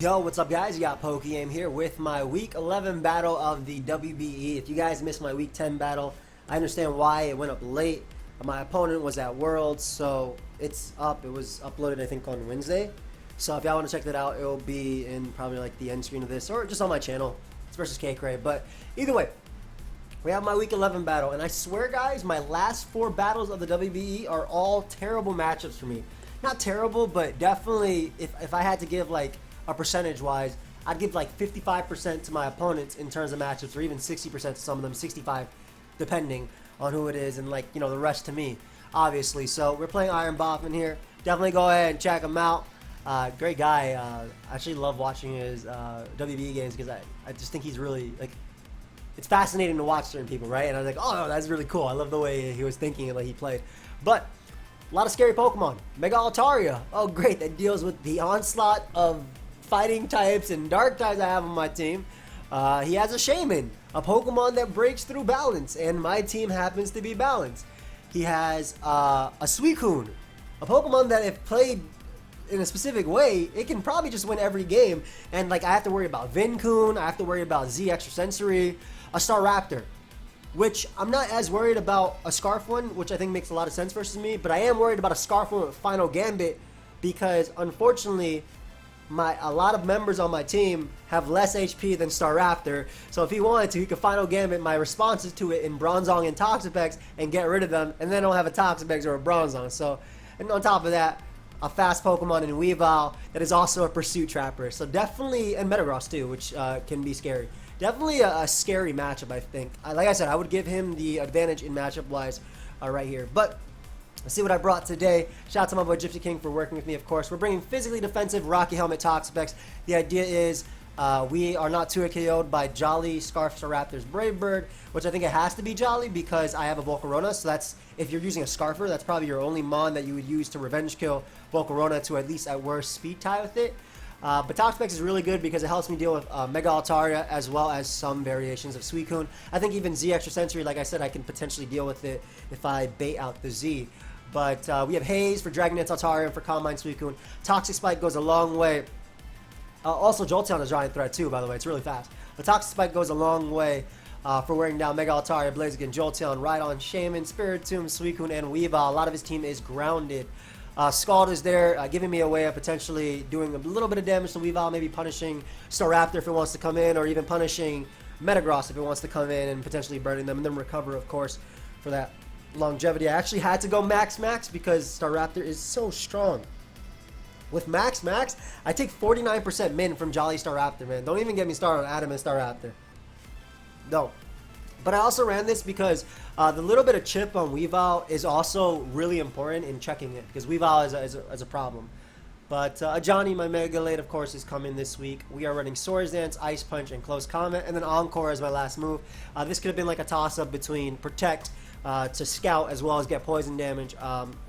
Yo, what's up guys? You got pokeaim here with my week 11 battle of the WBE. If you guys missed my week 10 battle, I understand why it went up late. My opponent was at Worlds, so it's up. It was uploaded I think on Wednesday. So if y'all want to check that out, it will be in probably like the end screen of this or just on my channel. It's versus K-Cray. But either way, we have my week 11 battle, and I swear guys, my last 4 battles of the WBE are all terrible matchups for me. Not terrible, but definitely if I had to give like a percentage wise, I'd give like 55% to my opponents in terms of matchups, or even 60% to some of them, 65 depending on who it is, and like, you know, the rest to me, obviously. So we're playing IronBoffin here. Definitely go ahead and check him out. Great guy. I actually love watching his WBE games because I just think he's really, like, it's fascinating to watch certain people, right? And I was like, oh, that's really cool. I love the way he was thinking and like he played. But a lot of scary Pokemon. Mega Altaria. Oh, great. That deals with the onslaught of fighting types and dark types I have on my team. He has a Shaman, a Pokemon that breaks through balance, and my team happens to be balanced. He has a Suicune, a Pokemon that if played in a specific way, it can probably just win every game. And like I have to worry about Vincoon, I have to worry about Z Extrasensory, a Staraptor, which I'm not as worried about a Scarf one, which I think makes a lot of sense versus me, but I am worried about a Scarf one with Final Gambit because unfortunately a lot of members on my team have less HP than Staraptor, so if he wanted to, he could Final Gambit my responses to it in Bronzong and Toxapex and get rid of them, and then I don't have a Toxapex or a Bronzong. So, and on top of that, a fast Pokemon in Weavile that is also a Pursuit Trapper. So definitely, and Metagross too, which can be scary. Definitely a scary matchup, I think. Like I said, I would give him the advantage in matchup-wise right here. But let's see what I brought today. Shout out to my boy Gypsy King for working with me, of course. We're bringing physically defensive Rocky Helmet Toxapex. The idea is we are not 2-hit KO'd by Jolly, Scarf, Staraptor's Brave Bird, which I think it has to be Jolly because I have a Volcarona. So that's, if you're using a Scarfer, that's probably your only Mon that you would use to revenge kill Volcarona to at least at worst speed tie with it. But Toxapex is really good because it helps me deal with Mega Altaria as well as some variations of Suicune. I think even Z Extrasensory, like I said, I can potentially deal with it if I bait out the Z. But we have Haze for Dragonite Altaria and for Calm Mind Suicune. Toxic Spike goes a long way. Also, Jolteon is a giant threat too, by the way. It's really fast. But Toxic Spike goes a long way for wearing down Mega Altaria, Blaziken, Jolteon, Rhydon, Shaman, Spiritomb, Suicune, and Weavile. A lot of his team is grounded. Scald is there, giving me a way of potentially doing a little bit of damage to Weavile, maybe punishing Staraptor if it wants to come in, or even punishing Metagross if it wants to come in and potentially burning them, and then recover, of course, for that longevity. I actually had to go max because Staraptor is so strong. With max, I take 49% min from Jolly Staraptor, man. Don't even get me started on Adamant Staraptor. No. But I also ran this because the little bit of chip on Weavile is also really important in checking it, because Weavile is a problem. But Johnny, my Mega Late, of course, is coming this week. We are running Swords Dance, Ice Punch, and Close Combat, and then Encore as my last move. This could have been like a toss-up between Protect to Scout as well as get poison damage.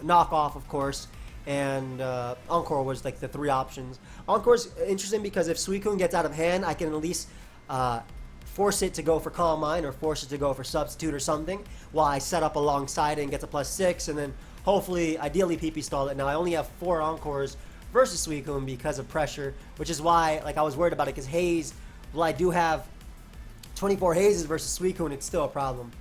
Knock Off, of course, and Encore was like the 3 options. Encore's interesting because if Suicune gets out of hand, I can at least force it to go for Calm Mind or force it to go for Substitute or something while I set up alongside it and gets a +6, and then hopefully, ideally, PP stall it. Now, I only have 4 Encores versus Suicune because of pressure, which is why, like, I was worried about it, because Haze, well, I do have 24 Hazes versus Suicune, it's still a problem,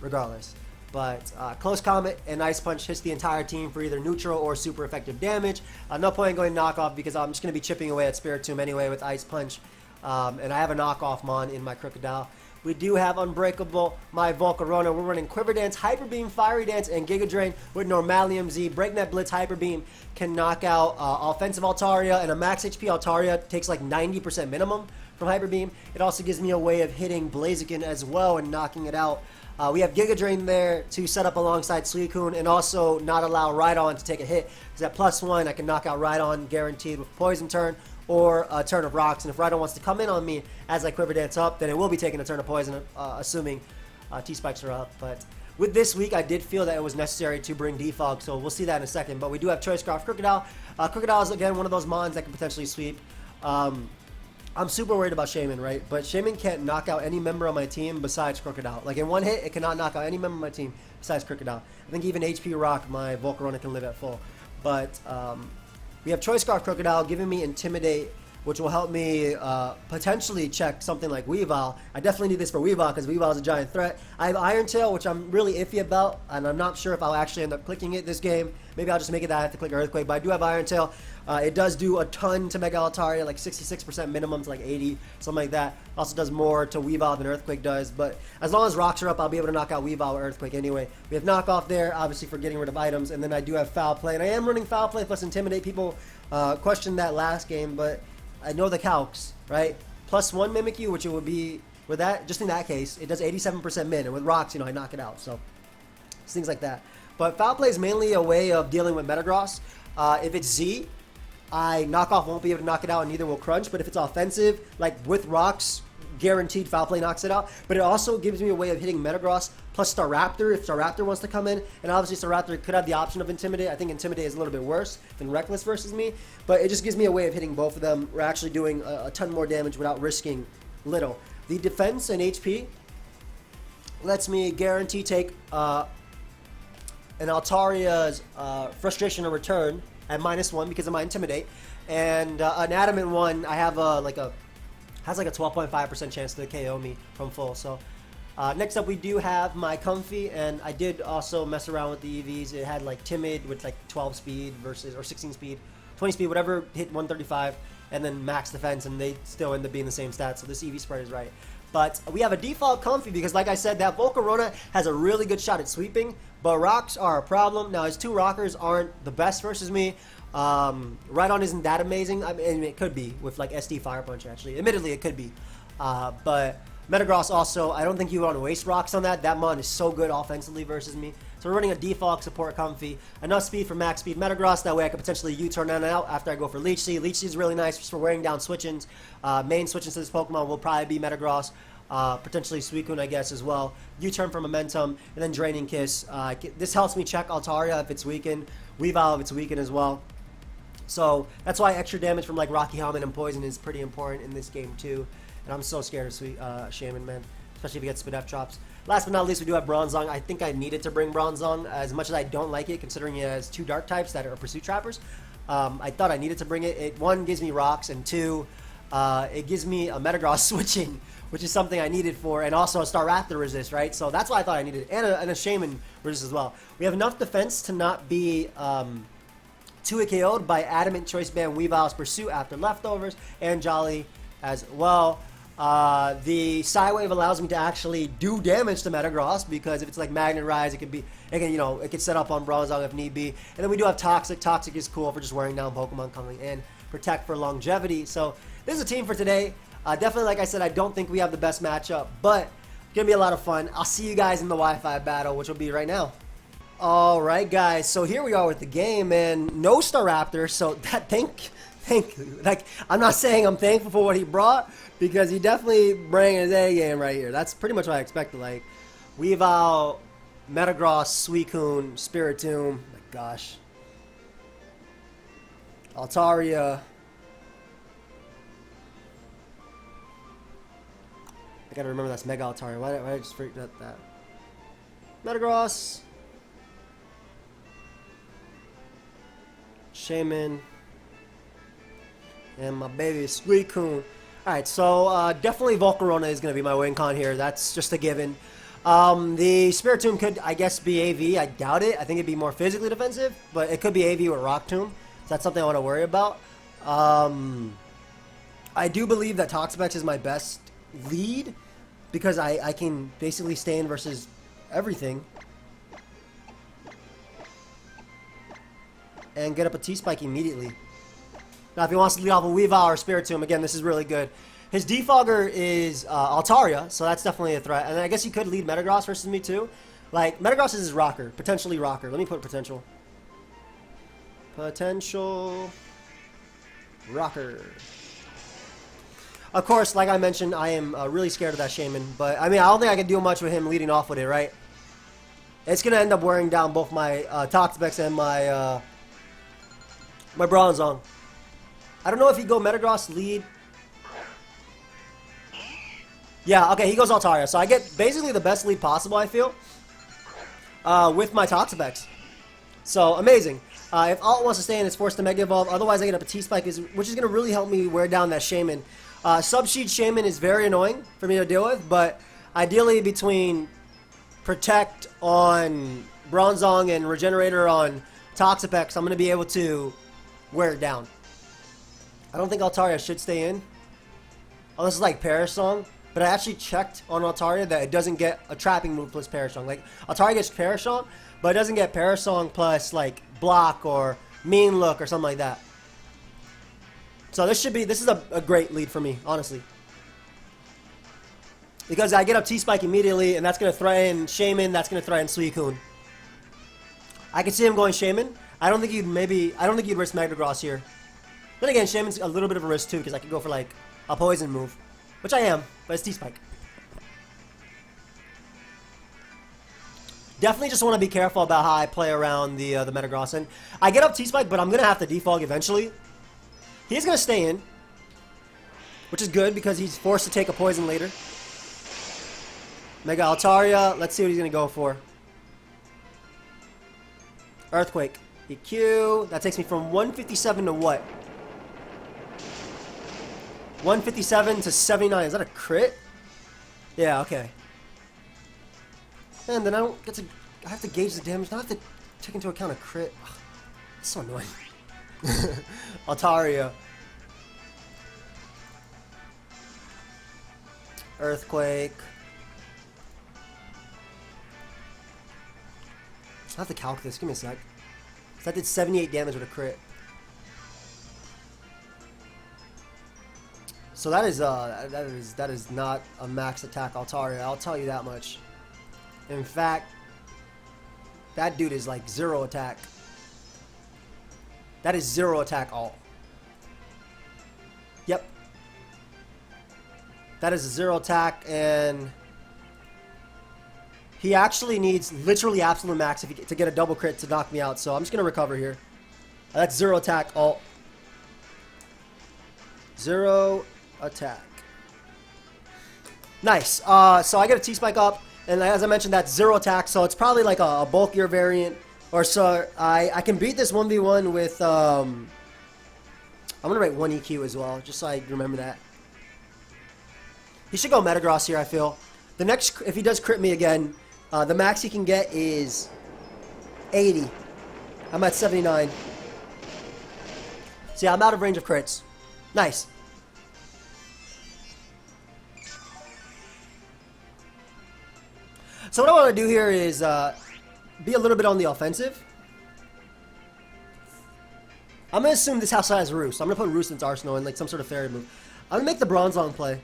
regardless. But Close Combat and Ice Punch hits the entire team for either neutral or super effective damage. No point in going knockoff because I'm just going to be chipping away at Spiritomb anyway with Ice Punch. And I have a knockoff Mon in my Crocodile. We do have Unbreakable, my Volcarona. We're running Quiver Dance, Hyper Beam, Fiery Dance, and Giga Drain with Normalium Z. Breakneck Blitz, Hyper Beam can knock out offensive Altaria, and a max HP Altaria takes like 90% minimum from Hyper Beam. It also gives me a way of hitting Blaziken as well and knocking it out. We have Giga Drain there to set up alongside Suicune and also not allow Rhydon to take a hit. Because at +1, I can knock out Rhydon guaranteed with Poison Turn or a turn of Rocks. And if Rhydon wants to come in on me as I Quiver Dance up, then it will be taking a turn of Poison, assuming T-Spikes are up. But with this week, I did feel that it was necessary to bring Defog, so we'll see that in a second. But we do have Choice Scarf Crocodile. Crocodile is, again, one of those Mons that can potentially sweep. I'm super worried about Shaman, right? But Shaman can't knock out any member on my team besides Crocodile. Like, in one hit, it cannot knock out any member of my team besides Crocodile. I think even HP Rock, my Volcarona, can live at full. But we have Choice Scarf Crocodile giving me Intimidate which will help me potentially check something like Weavile. I definitely need this for Weavile because Weavile is a giant threat. I have Iron Tail, which I'm really iffy about, and I'm not sure if I'll actually end up clicking it this game. Maybe I'll just make it that I have to click Earthquake, but I do have Iron Tail. It does do a ton to Mega Altaria, like 66% minimum to like 80, something like that. Also does more to Weavile than Earthquake does, but as long as rocks are up, I'll be able to knock out Weavile or Earthquake anyway. We have Knockoff there, obviously for getting rid of items, and then I do have Foul Play, and I am running Foul Play plus Intimidate. People questioned that last game, but I know the calcs, right? +1 Mimikyu, which it would be, with that, just in that case, it does 87% min, and with rocks, I knock it out, so things like that. But Foul Play is mainly a way of dealing with Metagross. If it's Z, Knockoff won't be able to knock it out, and neither will Crunch. But if it's offensive, like with rocks, guaranteed Foul Play knocks it out. But it also gives me a way of hitting Metagross plus Staraptor if Staraptor wants to come in. And obviously Staraptor could have the option of Intimidate. I think Intimidate is a little bit worse than Reckless versus me. But it just gives me a way of hitting both of them. We're actually doing a ton more damage without risking little. The defense and HP lets me guarantee take an Altaria's Frustration or Return at -1 because of my Intimidate, and an Adamant one I have has like a 12.5% chance to KO me from full. So next up we do have my Comfy, and I did also mess around with the EVs. It had like Timid with like 12 speed versus, or 16 speed, 20 speed, whatever, hit 135, and then max defense, and they still end up being the same stats. So this EV spread is right. But we have a default Comfy because, like I said, that Volcarona has a really good shot at sweeping, but rocks are a problem. Now, his 2 rockers aren't the best versus me. Rhydon isn't that amazing. I mean, it could be with, like, SD Fire Punch, actually. Admittedly, it could be. But Metagross also, I don't think you want to waste rocks on that. That mon is so good offensively versus me. So we're running a default support Comfy. Enough speed for max speed Metagross. That way I could potentially U-turn in and out after I go for Leech Seed. Leech Seed is really nice just for wearing down switch-ins. Main switch-ins to this Pokemon will probably be Metagross. Potentially Suicune, I guess, as well. U-turn for Momentum, and then Draining Kiss. This helps me check Altaria if it's weakened. Weavile if it's weakened as well. So that's why extra damage from like Rocky Helmet and Poison is pretty important in this game too. And I'm so scared of Shaman, man. Especially if he gets Spit-F drops. Last but not least, we do have Bronzong. I think I needed to bring Bronzong, as much as I don't like it, considering it has 2 Dark types that are Pursuit Trappers. I thought I needed to bring it. It 1, gives me rocks, and 2, it gives me a Metagross switching, which is something I needed for, and also a Staraptor resist, right? So that's why I thought I needed it, and a Shaman resist as well. We have enough defense to not be 2 KO'd by Adamant, Choice Band, Weavile's Pursuit after leftovers, and Jolly as well. The Psywave allows me to actually do damage to Metagross, because if it's like Magnet Rise, it could be, again, it could set up on Bronzong if need be. And then we do have Toxic. Toxic is cool for just wearing down Pokemon coming in. Protect for longevity. So this is a team for today. Definitely, like I said, I don't think we have the best matchup, but it's going to be a lot of fun. I'll see you guys in the Wi-Fi battle, which will be right now. Alright, guys, so here we are with the game, and no Staraptor, so that like, I'm not saying I'm thankful for what he brought, because he definitely bring his A game right here. That's pretty much what I expected. Like, Weavile, Metagross, Suicune, Spiritomb, my gosh, Altaria. I gotta remember that's Mega Altaria. Why did I just forget that? Metagross, Shaman, and my baby Suicune. Alright, so definitely Volcarona is going to be my win con here. That's just a given. The Spiritomb could, I guess, be AV. I doubt it. I think it'd be more physically defensive, but it could be AV with Rock Tomb. So that's something I want to worry about. I do believe that Toxapex is my best lead, because I can basically stand versus everything and get up a T-Spike immediately. Now, if he wants to lead off a Weavile or Spiritomb, again, this is really good. His Defogger is Altaria, so that's definitely a threat. And then I guess he could lead Metagross versus me, too. Like, Metagross is his rocker. Potentially rocker. Let me put potential. Potential rocker. Of course, like I mentioned, I am really scared of that Shaman. But, I mean, I don't think I can do much with him leading off with it, right? It's going to end up wearing down both my Toxapex and my my Bronzong. I don't know if he go Metagross lead. Yeah, okay, he goes Altaria. So I get basically the best lead possible, I feel, with my Toxapex. So, amazing. If Alt wants to stay in, it's forced to Mega Evolve. Otherwise, I get up a T-Spike, which is going to really help me wear down that Shaman. Subsheed Shaman is very annoying for me to deal with, but ideally between Protect on Bronzong and Regenerator on Toxapex, I'm going to be able to wear it down. I don't think Altaria should stay in. Unless it's like Perish Song. But I actually checked on Altaria that it doesn't get a trapping move plus Perish Song. Like, Altaria gets Perish Song, but it doesn't get Perish Song plus, like, Block or Mean Look or something like that. So this is a great lead for me, honestly. Because I get up T-Spike immediately, and that's going to threaten Shaman, that's going to threaten Suicune. I can see him going Shaman. I don't think you'd risk Metagross here. Then again, Shaman's a little bit of a risk too, because I could go for like a poison move. Which I am, but it's T-Spike. Definitely just want to be careful about how I play around the Metagross. And I get up T-Spike, but I'm going to have to defog eventually. He's going to stay in, which is good because he's forced to take a poison later. Mega Altaria, let's see what he's going to go for. Earthquake. EQ, that takes me from 157 to what? 157 to 79. Is that a crit? Yeah, okay. And then I have to gauge the damage. I have to take into account a crit. Ugh, that's so annoying. Altaria. Earthquake. I have to calc this. Give me a sec. So that did 78 damage with a crit. So that is not a max attack Altaria. I'll tell you that much. In fact, that dude is like 0 attack. That is 0 attack alt. Yep. That is a 0 attack, and he actually needs literally absolute max to get a double crit to knock me out. So I'm just gonna recover here. That's 0 attack alt. 0 attack. Nice. So I get a T-Spike up, and as I mentioned, that's 0 attack, so it's probably like a bulkier variant. Or so I can beat this 1v1 with I'm gonna write 1 EQ as well, just so I remember that. He should go Metagross here, I feel. The next, if he does crit me again, the max he can get is 80. I'm at 79. So yeah, I'm out of range of crits. Nice. So what I want to do here is be a little bit on the offensive. I'm going to assume this house has Roost. I'm going to put Roost into Arsenal in like some sort of fairy move. I'm going to make the Bronzong play.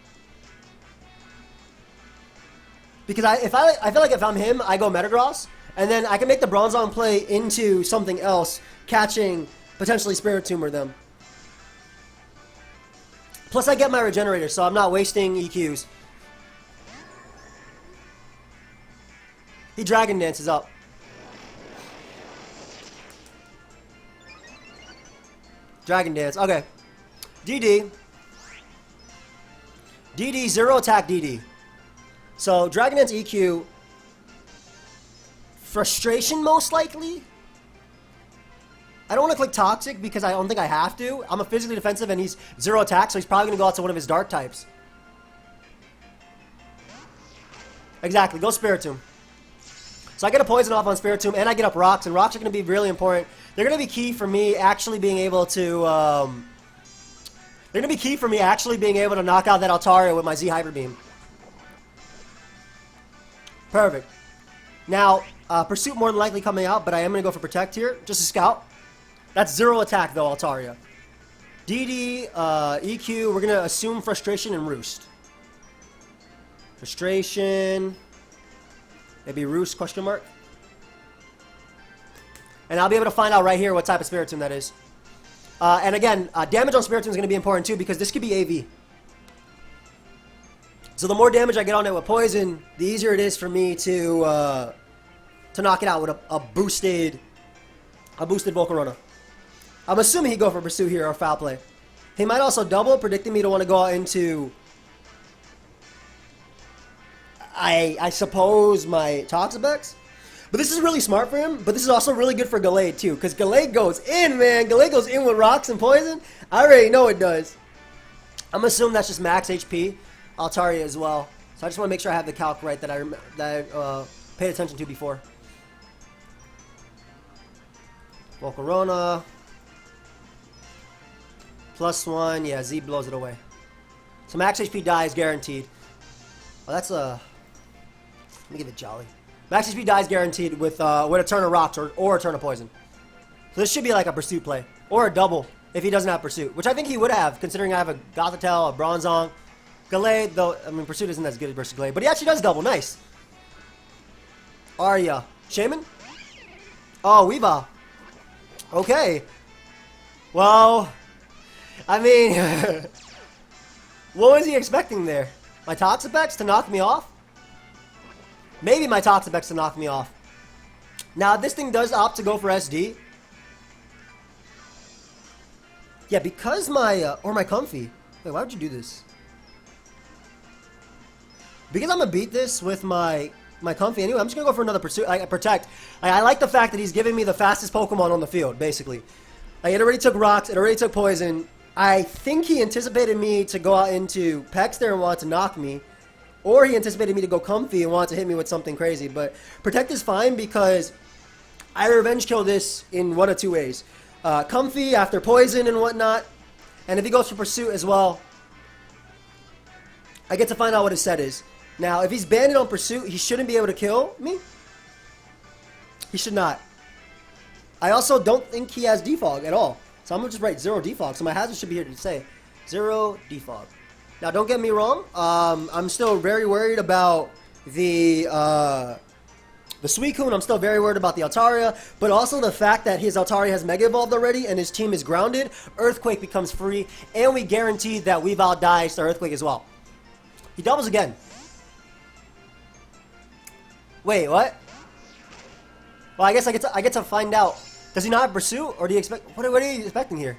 Because I feel like if I'm him, I go Metagross. And then I can make the Bronzong play into something else, catching potentially Spiritomb or them. Plus I get my Regenerator, so I'm not wasting EQs. He Dragon Dances up. Dragon Dance, okay. DD. DD, 0 attack DD. So, Dragon Dance EQ. Frustration, most likely. I don't want to click Toxic because I don't think I have to. I'm a physically defensive and he's 0 attack, so he's probably going to go out to one of his dark types. Exactly, go Spiritomb. So I get a Poison off on Spiritomb, and I get up Rocks, and Rocks are going to be really important. They're going to be key for me actually being able to, they're going to be key for me actually being able to knock out that Altaria with my Z Hyper Beam. Perfect. Now, Pursuit more than likely coming out, but I am going to go for Protect here, just a Scout. That's 0 attack, though, Altaria. DD, EQ, we're going to assume Frustration and Roost. Frustration... Maybe Roost, question mark. And I'll be able to find out right here what type of Spiritomb that is. And again, damage on Spiritomb is going to be important too because this could be AV. So the more damage I get on it with Poison, the easier it is for me to knock it out with a boosted Volcarona. I'm assuming he'd go for Pursuit here or Foul Play. He might also double, predicting me to want to go out into... I suppose my Toxapex. But But this is really smart for him, but this is also really good for Gallade too, because Gallade goes in, man. Gallade goes in with rocks and poison. I already know it does. I'm assuming that's just max HP. Altaria as well. So I just want to make sure I have the calc right that I paid attention to before. Volcarona. +1. Yeah, Z blows it away. So max HP dies guaranteed. Oh, that's a... Let me give it Jolly. Max HP dies guaranteed with a turn of rocks or a turn of poison. So this should be like a pursuit play. Or a double if he doesn't have pursuit. Which I think he would have, considering I have a Gothitelle, a Bronzong. Gallade, though, I mean, pursuit isn't as good versus Gallade. But he actually does double. Nice. Arya. Shaman? Oh, Weavile. Okay. Well, I mean, what was he expecting there? My Toxapex to knock me off? Maybe my Toxapex to knock me off. Now, this thing does opt to go for SD. Yeah, because or my Comfy. Wait, why would you do this? Because I'm going to beat this with my Comfy anyway, I'm just going to go for another pursuit. Protect. I like the fact that he's giving me the fastest Pokemon on the field, basically. It already took rocks. It already took poison. I think he anticipated me to go out into Pex there and want to knock me. Or he anticipated me to go Comfy and want to hit me with something crazy. But Protect is fine because I revenge kill this in one of two ways. Comfy after poison and whatnot. And if he goes for Pursuit as well, I get to find out what his set is. Now, if he's banded on Pursuit, he shouldn't be able to kill me. He should not. I also don't think he has Defog at all. So I'm going to just write 0 Defog. So my hazard should be here to say 0 Defog. Now, don't get me wrong. I'm still very worried about the Suicune. I'm still very worried about the Altaria. But also the fact that his Altaria has Mega Evolved already and his team is grounded. Earthquake becomes free. And we guarantee that Weavile dies to Earthquake as well. He doubles again. Wait, what? Well, I guess I get to find out. Does he not have Pursuit, or do you expect? What are you expecting here?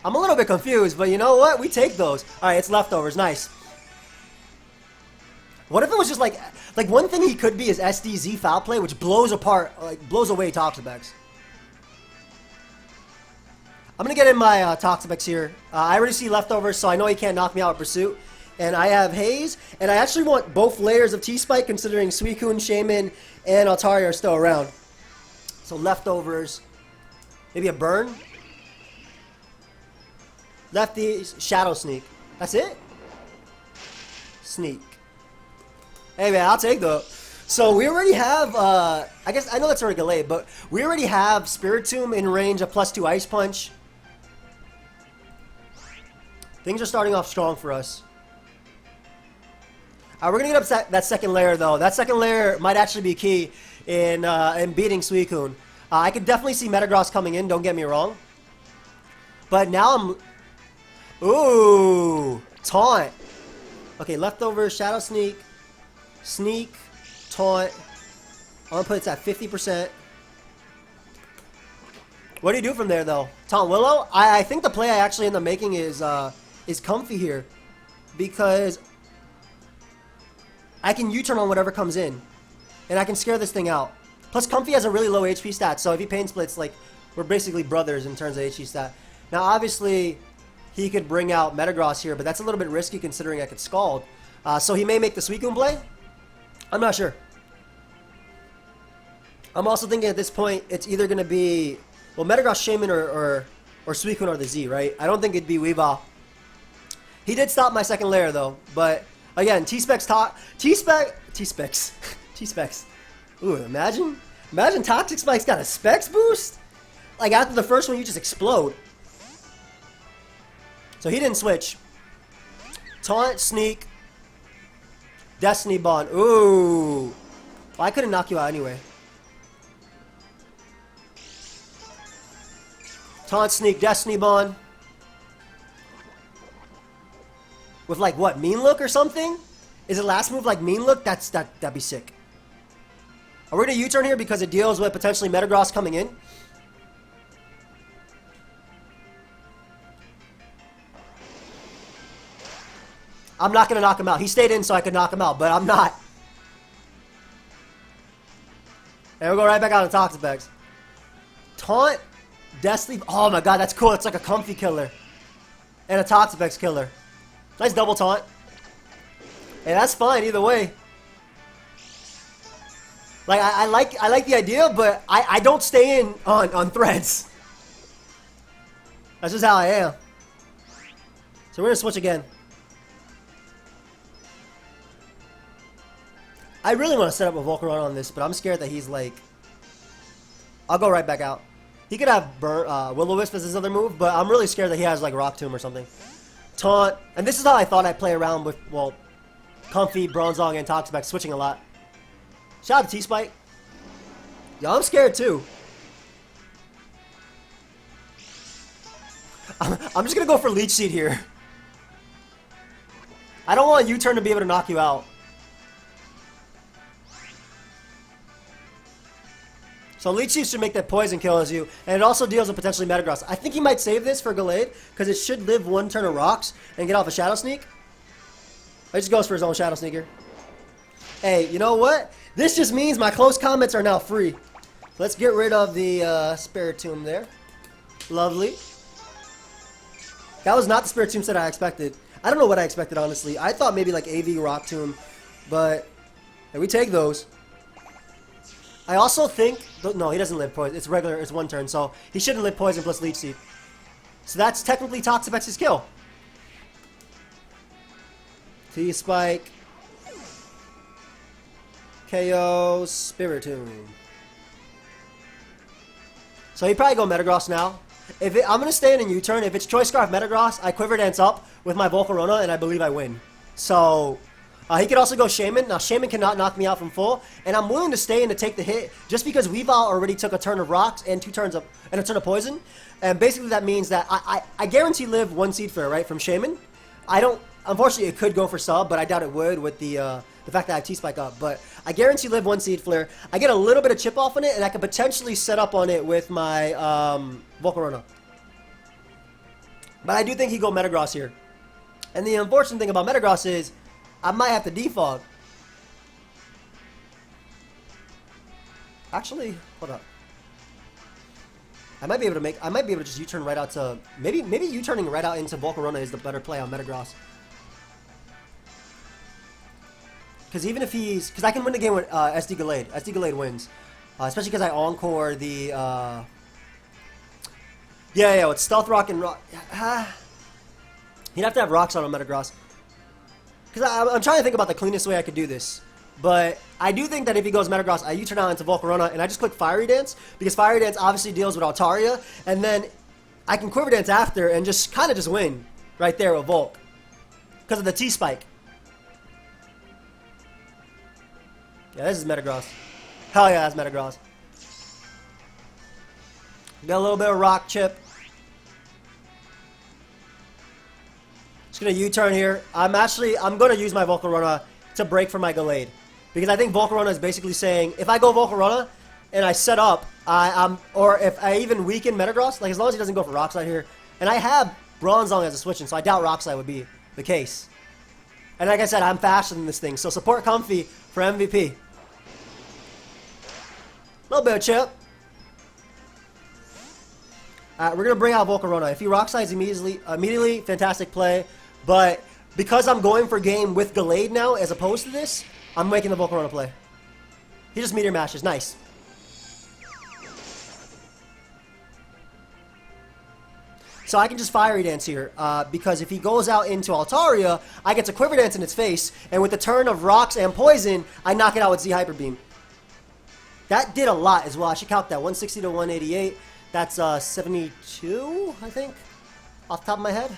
I'm a little bit confused, but you know what? We take those. All right, it's leftovers. Nice. What if it was just like one thing he could be is SDZ foul play, which blows apart, blows away Toxapex. I'm gonna get in my Toxapex here. I already see leftovers, so I know he can't knock me out with Pursuit. And I have Haze, and I actually want both layers of T-Spike, considering Suicune, Shaman, and Altaria are still around. So leftovers. Maybe a Burn? Lefties, Shadow Sneak. That's it? Sneak. Hey man, I'll take the... So we already have, I guess, I know that's already Gallade, but we already have Spiritomb in range of +2 Ice Punch. Things are starting off strong for us. We're going to get up that second layer, though. That second layer might actually be key in beating Suicune. I could definitely see Metagross coming in, don't get me wrong. But now I'm... Ooh! Taunt. Okay, leftover, Shadow Sneak. Sneak. Taunt. I'm going to put it at 50%. What do you do from there, though? Taunt Willow? I think the play I actually end up making is Comfy here. Because... I can U-turn on whatever comes in. And I can scare this thing out. Plus, Comfy has a really low HP stat, so if he Pain Splits, like, we're basically brothers in terms of HP stat. Now, obviously, he could bring out Metagross here, but that's a little bit risky considering I could Scald. So he may make the Suicune play? I'm not sure. I'm also thinking at this point, it's either going to be... Well, Metagross, Shaman, or Suicune are the Z, right? I don't think it'd be Weavile. He did stop my second layer, though, but... Again, T-Specs T-Specs. T-Specs. Ooh, imagine Toxic Spike's got a Specs boost? Like, after the first one, you just explode. So he didn't switch. Taunt, Sneak. Destiny Bond. Ooh. Well, I couldn't knock you out anyway. Taunt, Sneak, Destiny Bond. With like what, Mean Look or something? Is it last move like Mean Look? That'd be sick. Are we gonna U-turn here because it deals with potentially Metagross coming in? I'm not gonna knock him out. He stayed in so I could knock him out, but I'm not. And we'll go right back out to Toxapex. Taunt, Death Sleep. Oh my god, that's cool. It's like a comfy killer. And a Toxapex killer. Nice double taunt. Hey, that's fine either way. Like I like the idea, but I don't stay in on threads. That's just how I am. So we're gonna switch again. I really want to set up a Volcarona on this, but I'm scared that he's like... I'll go right back out. He could have Will-O-Wisp as his other move, but I'm really scared that he has like Rock Tomb or something. Taunt. And this is how I thought I'd play around with, well, Comfy, Bronzong, and Toxapex, switching a lot. Shout out to T-Spike. Yo, I'm scared too. I'm just going to go for Leech Seed here. I don't want U-Turn to be able to knock you out. So Leech Seed should make that poison kill as you, and it also deals with potentially Metagross. I think he might save this for Gallade, because it should live one turn of rocks and get off a Shadow Sneak. He just goes for his own Shadow Sneaker. Hey, you know what? This just means my close comments are now free. Let's get rid of the Spiritomb there. Lovely. That was not the Spiritomb set I expected. I don't know what I expected, honestly. I thought maybe like AV Rock Tomb, but hey, we take those. I also think... No, he doesn't live poison. It's regular. It's one turn, so he shouldn't live poison plus Leech Seed. So that's technically Toxapex's kill. T-Spike. KO. Spiritomb. So he'd probably go Metagross now. I'm going to stay in a U-turn. If it's Choice Scarf Metagross, I Quiver Dance up with my Volcarona, and I believe I win. So... he could also go Shaman. Now, Shaman cannot knock me out from full, and I'm willing to stay in to take the hit just because Weavile already took a turn of rocks and a turn of poison. And basically that means that I guarantee live one Seed Flare, right, from Shaman. I don't... Unfortunately, it could go for sub, but I doubt it would with the fact that I have T-Spike up. But I guarantee live one Seed Flare. I get a little bit of chip off on it, and I could potentially set up on it with my Volcarona. But I do think he'd go Metagross here. And the unfortunate thing about Metagross is I might have to defog. Actually, hold up. I might be able to just U-turn right out to maybe U-turning right out into Volcarona is the better play on Metagross. Because even if because I can win the game with SD Gallade. SD Gallade wins, especially because I encore the yeah, with Stealth Rock and Rock. He'd have to have rocks on Metagross. Because I'm trying to think about the cleanest way I could do this. But I do think that if he goes Metagross, I U-turn out into Volcarona, and I just click Fiery Dance, because Fiery Dance obviously deals with Altaria, and then I can Quiver Dance after and just kind of just win right there with Volk. Because of the T-Spike. Yeah, this is Metagross. Hell yeah, that's Metagross. Got a little bit of Rock Chip. Just gonna U-turn here. I'm gonna use my Volcarona to break for my Gallade. Because I think Volcarona is basically saying, if I go Volcarona and I set up, or if I even weaken Metagross, like as long as he doesn't go for Rock Slide here, and I have Bronzong as a switch-in, so I doubt Rock Slide would be the case. And like I said, I'm faster than this thing, so support Comfy for MVP. A little bit of chip. We're gonna bring out Volcarona. If he Rock Slides immediately, fantastic play. But because I'm going for game with Gallade now, as opposed to this, I'm making the Volcarona play. He just Meteor Mashes. Nice. So I can just Fiery Dance here, because if he goes out into Altaria, I get to Quiver Dance in its face, and with the turn of Rocks and Poison, I knock it out with Z Hyper Beam. That did a lot as well. I should count that. 160 to 188. That's 72, I think, off the top of my head.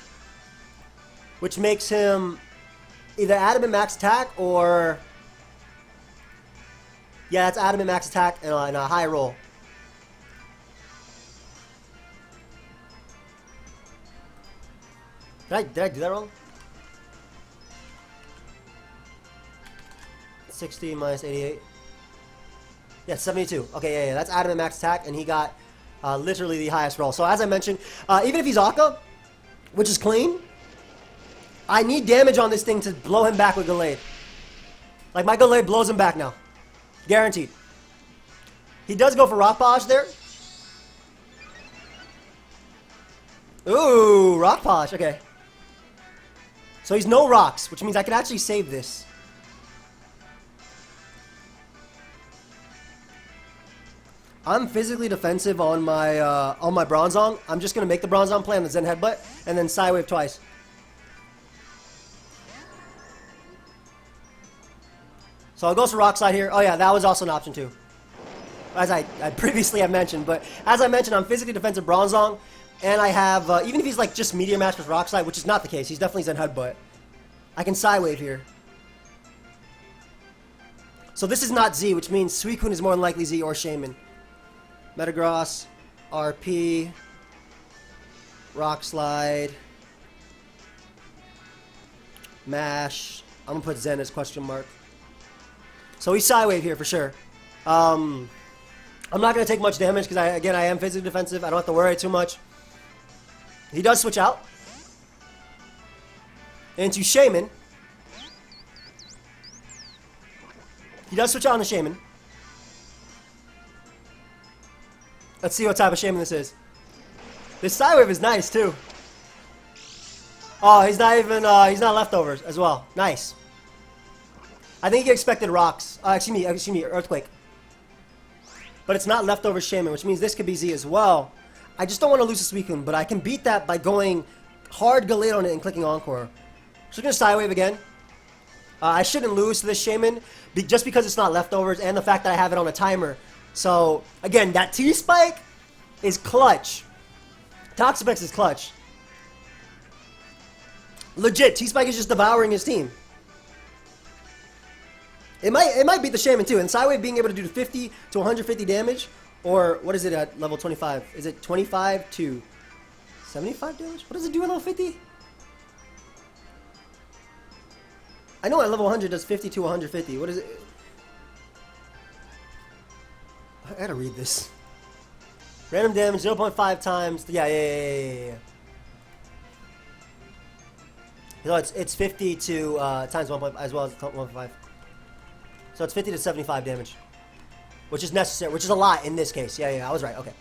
Which makes him either Adamant Max Attack or... Yeah, that's Adamant Max Attack and a high roll. Did I do that wrong? 60 minus 88. Yeah, 72. Okay, yeah, that's Adamant Max Attack, and he got literally the highest roll. So as I mentioned, even if he's Akka, which is clean, I need damage on this thing to blow him back with Gallade. Like, my Gallade blows him back now. Guaranteed. He does go for Rock Polish there. Ooh, Rock Polish. Okay. So he's no rocks, which means I can actually save this. I'm physically defensive on my Bronzong. I'm just gonna make the Bronzong play on the Zen Headbutt and then Psy Wave twice. So I'll go for Rock Slide here. Oh yeah, that was also an option too, as I previously have mentioned. But as I mentioned, I'm physically defensive Bronzong, and I have even if he's like just Meteor Mash with Rock Slide, which is not the case. He's definitely Zen Headbutt. I can Psy Wave here. So this is not Z, which means Suicune is more than likely Z or Shaman. Metagross, RP, Rock Slide, Mash. I'm gonna put Zen as question mark. So he's Psy Wave here for sure. I'm not gonna take much damage because I am physically defensive. I don't have to worry too much. He does switch out into Shaman. He does switch out on the Shaman. Let's see what type of Shaman this is. This Psy Wave is nice too. Oh, he's not even, he's not leftovers as well. Nice. I think he expected rocks. Excuse me, Earthquake. But it's not leftover Shaman, which means this could be Z as well. I just don't want to lose to Suicune, but I can beat that by going hard Galate on it and clicking Encore. So we're going to Psy Wave again. I shouldn't lose to this Shaman just because it's not leftovers and the fact that I have it on a timer. So, again, that T-Spike is clutch. Toxapex is clutch. Legit, T-Spike is just devouring his team. It might beat the Shaman too. And Psywave being able to do 50 to 150 damage, or what is it at level 25? Is it 25 to 75 damage? What does it do at level 50? I know at level 100 does 50 to 150. What is it? I gotta read this. Random damage 0.5 times. Yeah. You know, it's 50 to times 1.5 as well as 1.5. So it's 50 to 75 damage, which is necessary, which is a lot in this case. Yeah, I was right. Okay,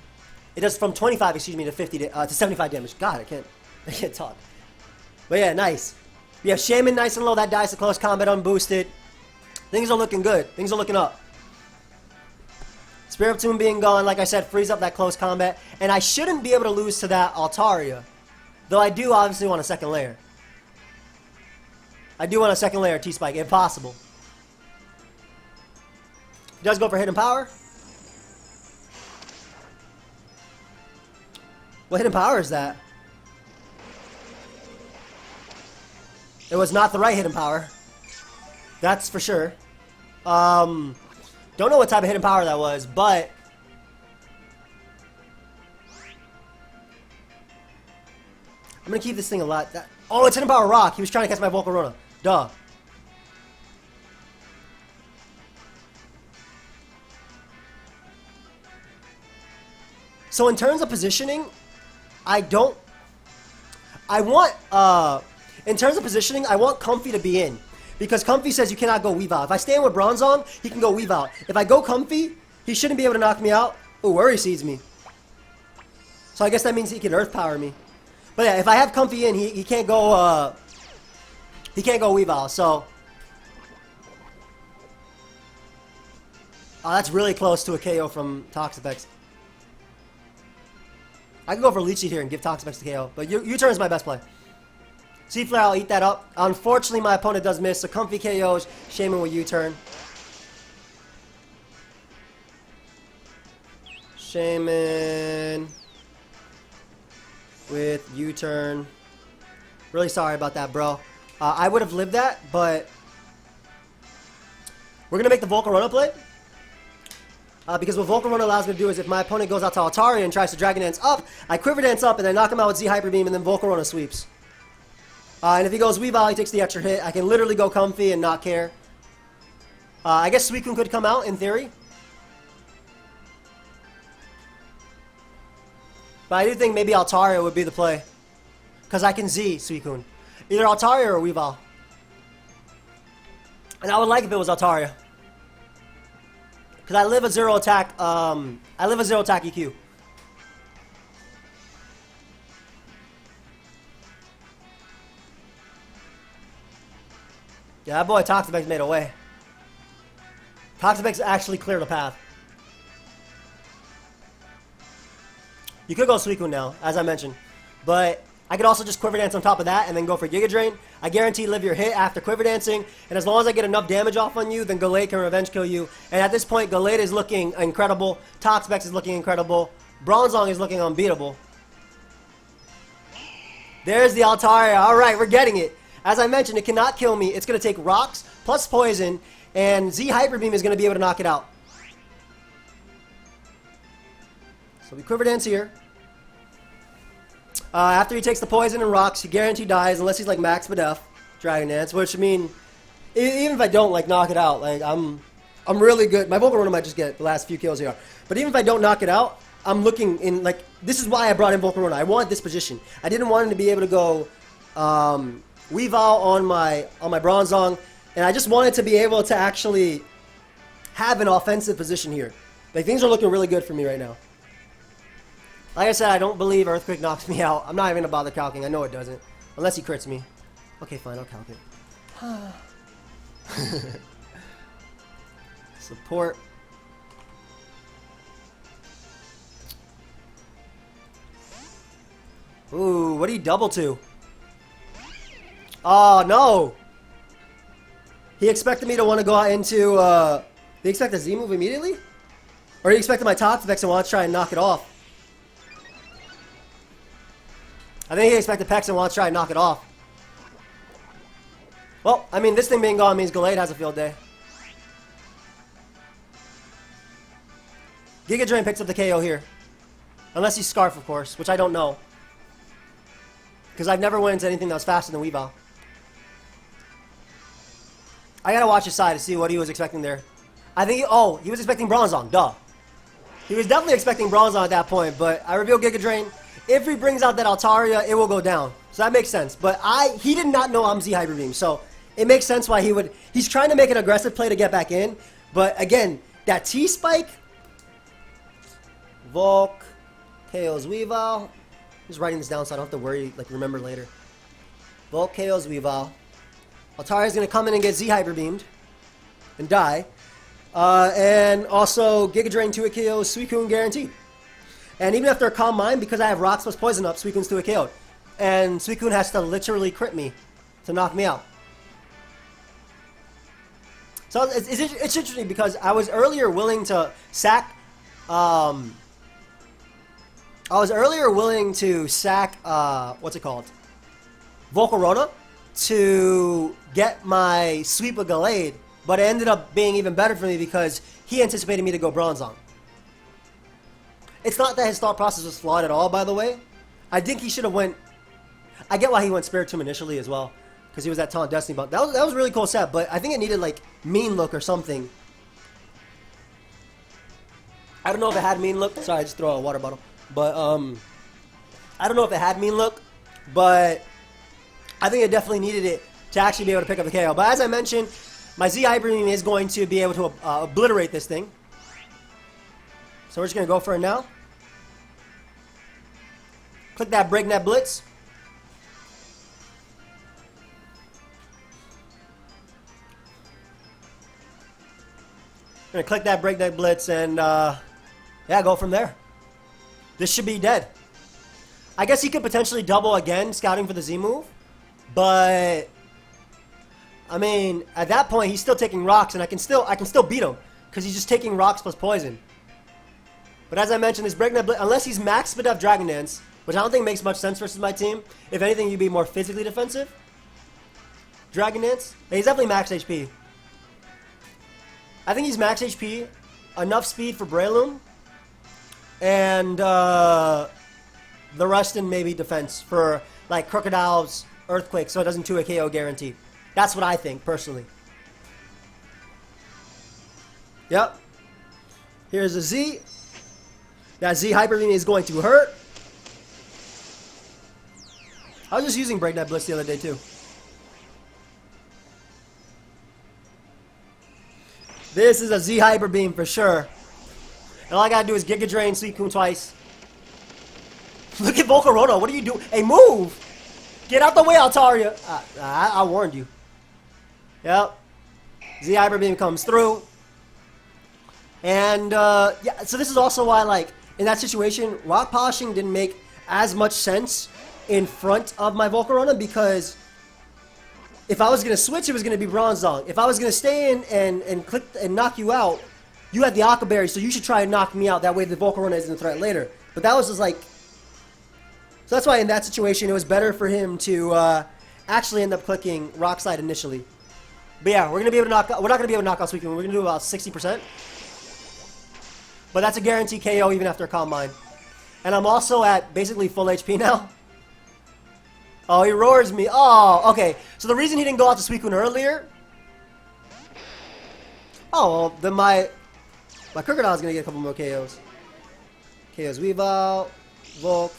it does from 25, excuse me, to 50 to 75 damage. God, I can't talk. But yeah, nice. We have Shaman nice and low. That dies to close combat unboosted. Things are looking good. Things are looking up. Spirit Tomb being gone, like I said, frees up that close combat, and I shouldn't be able to lose to that Altaria, though I do obviously want a second layer. I do want a second layer T-Spike, if possible. He does go for Hidden Power. What Hidden Power is that? It was not the right Hidden Power. That's for sure. Don't know what type of Hidden Power that was, but I'm gonna keep this thing a lot. Oh, it's Hidden Power Rock. He was trying to catch my Volcarona. Duh. So in terms of positioning, in terms of positioning, I want Comfy to be in. Because Comfy says you cannot go Weave Out. If I stand with Bronzong, he can go Weave Out. If I go Comfy, he shouldn't be able to knock me out. Oh, Worry Seeds me. So I guess that means he can Earth Power me. But yeah, if I have Comfy in, he can't go, Weave Out, so. Oh, that's really close to a KO from Toxapex. I can go for Leech Seed here and give Toxapex the KO, but U-turn is my best play. Seed Flare, I'll eat that up. Unfortunately, my opponent does miss, so Comfy KOs, Shaman with U-turn. Shaman with U-turn. Really sorry about that, bro. I would have lived that, but we're going to make the Volcarona play. Because what Volcarona allows me to do is if my opponent goes out to Altaria and tries to Dragon Dance up, I Quiver Dance up and then knock him out with Z Hyper Beam and then Volcarona sweeps. And if he goes Weave Out, he takes the extra hit. I can literally go Comfy and not care. I guess Suicune could come out in theory. But I do think maybe Altaria would be the play. Because I can Z Suicune. Either Altaria or Weave Out. And I would like if it was Altaria. Because I live a zero attack. I live a zero attack EQ. Yeah, that boy Toxapex made a way. Toxapex actually cleared a path. You could go Suicune now, as I mentioned. But I could also just Quiver Dance on top of that and then go for Giga Drain. I guarantee live your hit after Quiver Dancing. And as long as I get enough damage off on you, then Gallade can revenge kill you. And at this point, Gallade is looking incredible. Toxapex is looking incredible. Bronzong is looking unbeatable. There's the Altaria. Alright, we're getting it. As I mentioned, it cannot kill me. It's going to take rocks plus poison. And Z Hyper Beam is going to be able to knock it out. So we Quiver Dance here. After he takes the poison and rocks, he guaranteed dies unless he's like Max Badef, Dragon Dance. Which I mean, even if I don't like knock it out, like I'm really good. My Volcarona might just get the last few kills here, but even if I don't knock it out, I'm looking in like this is why I brought in Volcarona. I want this position. I didn't want him to be able to go Weavile on my Bronzong, and I just wanted to be able to actually have an offensive position here. Like things are looking really good for me right now. Like I said, I don't believe Earthquake knocks me out. I'm not even going to bother calcing. I know it doesn't. Unless he crits me. Okay, fine. I'll calc it. Support. Ooh, what did he double to? Oh, no. He expected me to want to go out into... Did he expect a Z move immediately? Or he expected my Toxapex and want to try and knock it off? I think he expected Pex and wants to try and knock it off. Well, I mean, this thing being gone means Gallade has a field day. Giga Drain picks up the KO here. Unless he's Scarf, of course, which I don't know. Because I've never went into anything that was faster than Weavile. I gotta watch his side to see what he was expecting there. I think he was expecting Bronzong, duh. He was definitely expecting Bronzong at that point, but I reveal Giga Drain. If he brings out that Altaria, it will go down. So that makes sense. But he did not know I'm Z Hyper Beam. So it makes sense why he's trying to make an aggressive play to get back in. But again, that T-Spike. Volk. KO's Weavile. Just writing this down so I don't have to worry, like remember later. Volk KO's Weavile. Altaria's going to come in and get Z Hyper Beamed. And die. And also Giga Drain 2 KO Suicune guaranteed. And even after a Calm Mind, because I have Rocks plus Poison up, Suicune's 2 KO'd. And Suicune has to literally crit me to knock me out. So it's interesting because I was earlier willing to sack... what's it called? Volcarona to get my sweep of Gallade, but it ended up being even better for me because he anticipated me to go Bronzong. It's not that his thought process was flawed at all, by the way. I think he should have went... I get why he went Spiritomb initially as well. Because he was at Taunt Destiny. But that was a really cool set. But I think it needed, like, Mean Look or something. I don't know if it had Mean Look. Sorry, I just threw out a water bottle. But, I don't know if it had Mean Look. But I think it definitely needed it to actually be able to pick up the KO. But as I mentioned, my Z Hyper Beam is going to be able to obliterate this thing. So we're just going to go for it now. Click that Breakneck Blitz. We're going to click that Breakneck Blitz and, yeah, go from there. This should be dead. I guess he could potentially double again, scouting for the Z move. But, I mean, at that point, he's still taking rocks, and I can still beat him. Because he's just taking rocks plus poison. But as I mentioned, this Breakneck Blitz, unless he's Max Badef Dragon Dance, which I don't think makes much sense versus my team. If anything, you'd be more physically defensive. Dragon Dance. He's definitely max HP. I think he's max HP, enough speed for Breloom, and the rest in maybe defense for like Crocodile's Earthquake, so it doesn't 2 a KO guarantee. That's what I think, personally. Yep. Here's a Z. That Z Hyper Beam is going to hurt. I was just using Breakneck Blitz the other day too. This is a Z Hyper Beam for sure. And all I gotta do is Giga Drain Suicune twice. Look at Volcarona. What are you doing? Hey, move! Get out the way, Altaria. I warned you. Yep. Z Hyper Beam comes through. And, yeah, so this is also why, like, in that situation, rock polishing didn't make as much sense in front of my Volcarona, because if I was going to switch, it was going to be Bronzong. If I was going to stay in and click and knock you out, you had the Aqua Berry, so you should try and knock me out. That way the Volcarona isn't a threat later. But that was just like... So that's why in that situation, it was better for him to actually end up clicking Rock Slide initially. But yeah, we're going to be able to knock out... We're not going to be able to knock out Suicune. We're going to do about 60%. But that's a guaranteed KO even after a Calm Mind. And I'm also at basically full HP now. Oh, he roars me. Oh, okay. So the reason he didn't go out to Suicune earlier... Oh, well, then my Crocodile is going to get a couple more KOs. KOs Weavile, Volk,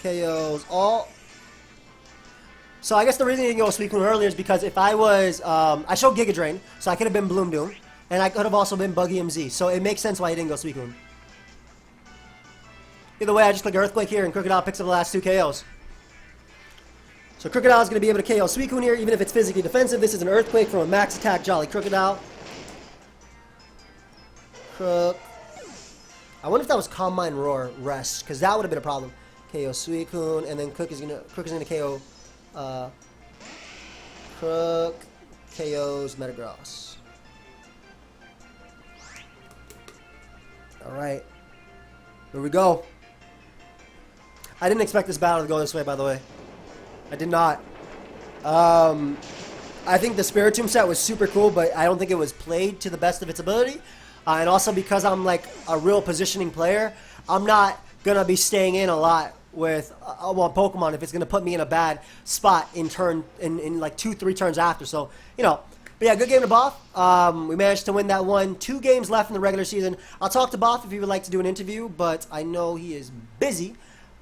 KOs all. So I guess the reason he didn't go Suicune earlier is because if I was... I showed Giga Drain, so I could have been Bloom Doom. And I could have also been pokeaimMD. So it makes sense why he didn't go Suicune. Either way, I just click Earthquake here, and Crocodile picks up the last 2 KOs. So Crocodile is going to be able to KO Suicune here, even if it's physically defensive. This is an Earthquake from a max attack Jolly Crocodile. Crook. I wonder if that was Calm Mind Roar Rest, because that would have been a problem. KO Suicune, and then Crook is gonna KO Crook KOs Metagross. Alright. Here we go. I didn't expect this battle to go this way, by the way. I did not. I think the Spiritomb set was super cool, but I don't think it was played to the best of its ability. And also because I'm like a real positioning player, I'm not going to be staying in a lot with one Pokemon if it's going to put me in a bad spot in like 2-3 turns after. So, you know. But yeah, good game to Boff. We managed to win that one. 2 games left in the regular season. I'll talk to Boff if he would like to do an interview, but I know he is busy.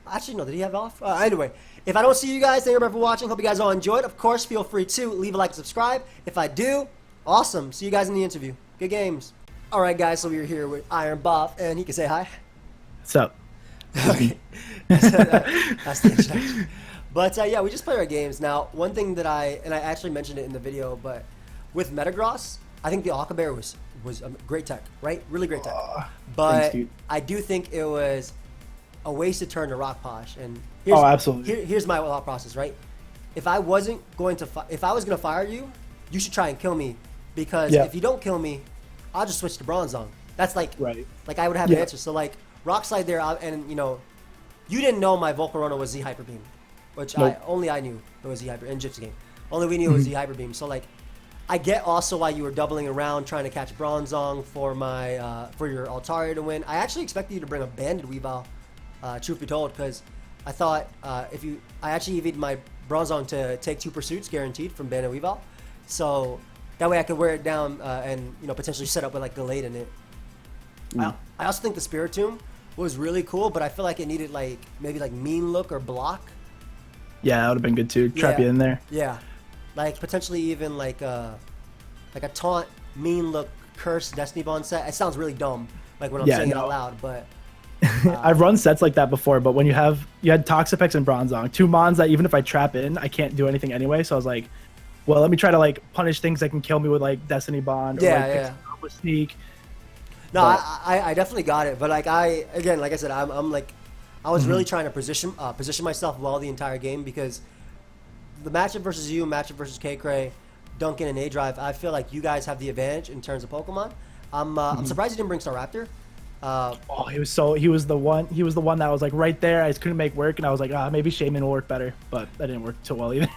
Actually, no, did he have off? Anyway, if I don't see you guys, thank you for watching. Hope you guys all enjoyed. Of course, feel free to leave a like and subscribe. If I do, awesome. See you guys in the interview. Good games. All right, guys, so we're here with IronBoffin, and he can say hi. What's up? Okay. That's the introduction. But yeah, we just play our games. Now, one thing that I actually mentioned it in the video, but with Metagross, I think the Aqua Bear was a great tech, right? Really great tech. But thanks, I do think it was a wasted turn to Rock Polish. And absolutely. Here's my thought process, right? If I was going to fire you, you should try and kill me, because if you don't kill me, I'll just switch to Bronzong. That's like I would have an answer. So like Rock Slide there, and you know, you didn't know my Volcarona was Z Hyper Beam, which only I knew it was Z Hyper in Gypsy game. Only we knew it was Z Hyper Beam. So like, I get also why you were doubling around trying to catch Bronzong for my for your Altaria to win. I actually expected you to bring a Banded Weavile, truth be told, because I thought I actually EV'd my Bronzong to take 2 pursuits guaranteed from Banded Weavile, so that way I could wear it down and you know, potentially set up with like Delayed in it. I also think the Spiritomb was really cool, but I feel like it needed like maybe like Mean Look or Block. Yeah, that would have been good too. Trap you in there. Yeah. Like potentially even like a Taunt, Mean Look, Curse, Destiny Bond set. It sounds really dumb, like when I'm saying it out loud, but I've run sets like that before. But when you had Toxapex and Bronzong, 2 mons that even if I trap in, I can't do anything anyway. So I was like, well, let me try to like punish things that can kill me with like Destiny Bond or like with Sneak. No, I definitely got it, but like again, like I said, I'm like, I was really trying to position myself well the entire game, because the matchup versus you, matchup versus K-Cray, Duncan, and A-Drive, I feel like you guys have the advantage in terms of Pokemon. I'm surprised you didn't bring Staraptor. He was the one that was like right there. I just couldn't make work, and I was like, maybe Shaman will work better, but that didn't work too well either.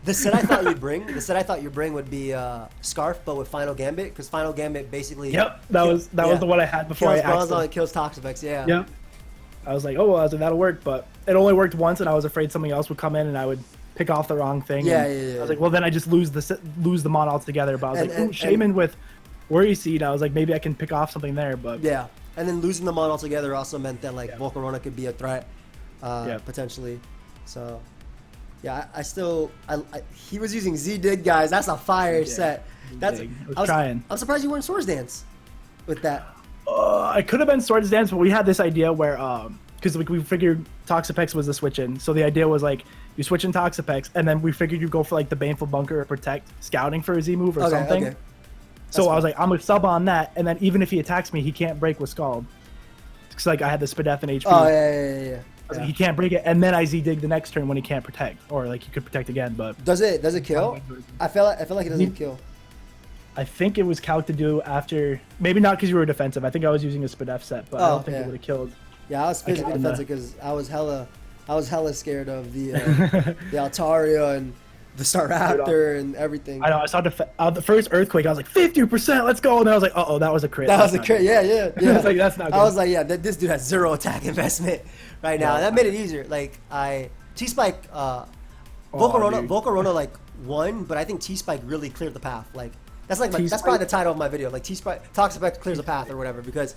The set I thought you'd bring would be Scarf, but with Final Gambit, because Final Gambit basically that was the one I had before. It kills Toxapex. Yeah. I was like, oh well, that'll work, but it only worked once, and I was afraid something else would come in and I would pick off the wrong thing. I was like, well, then I just lose the mon altogether. But I was like, Shaman with Worry Seed. I was like, maybe I can pick off something there. But yeah, and then losing the mon altogether also meant that like Volcarona could be a threat potentially. So Yeah, he was using Z-Dig, guys. That's a fire set. That's I was trying. I'm surprised you weren't Swords Dance with that. I could have been Swords Dance, but we had this idea where because like we figured Toxapex was the switch in, so the idea was like you switch in Toxapex, and then we figured you go for like the Baneful Bunker or Protect scouting for a Z move or something. Okay. So I was like, I'm gonna sub on that, and then even if he attacks me, he can't break with Scald. Because like I had the Spadef and HP. Oh yeah. Like, he can't break it, and then I Z-dig the next turn when he can't protect, or like he could protect again. But does it kill? I feel like it doesn't kill. I think it was calc to do after, maybe not because you were defensive. I think I was using a Spadef set, but I don't think it would have killed. Yeah, I was physically defensive because I was hella scared of the the Altaria and the Staraptor and everything. I know. I saw the first Earthquake. I was like 50%. Let's go. And then I was like, oh, that was a crit. That was a crit. Yeah. I was like, that's not good. I was like, yeah, this dude has 0 attack investment right now. That made it easier. Like T-Spike, Volcarona like won, but I think T-Spike really cleared the path. Like that's probably the title of my video. Like T-Spike, Toxapex clears the path or whatever because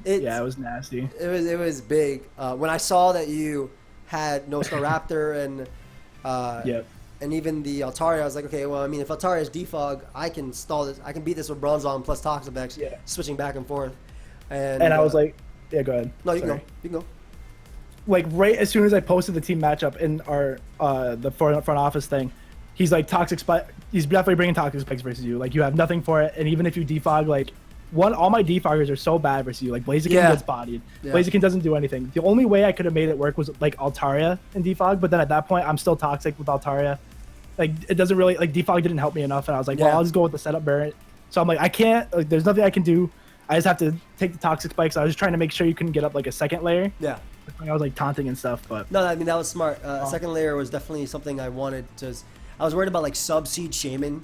it was nasty. It was big. When I saw that you had no Staraptor and and even the Altaria, I was like, okay, well, I mean, if Altaria is defog, I can stall this. I can beat this with Bronzong plus Toxapex, switching back and forth. And I was like, yeah, go ahead. No, you can go. Like right as soon as I posted the team matchup in our the front office thing, he's like he's definitely bringing Toxapex versus you. Like you have nothing for it, and even if you defog, like all my defoggers are so bad versus you. Like Blaziken gets bodied. Yeah. Blaziken doesn't do anything. The only way I could have made it work was like Altaria and defog, but then at that point I'm still toxic with Altaria. Like it doesn't really like defog didn't help me enough, and I was like, well, I'll just go with the setup Barret. So I'm like, I can't. Like, there's nothing I can do. I just have to take the toxic spikes. I was just trying to make sure you couldn't get up like a second layer. Yeah. I was like taunting and stuff, but no, I mean that was smart. Second layer was definitely something I wanted to. I was worried about like sub-seed Shaman.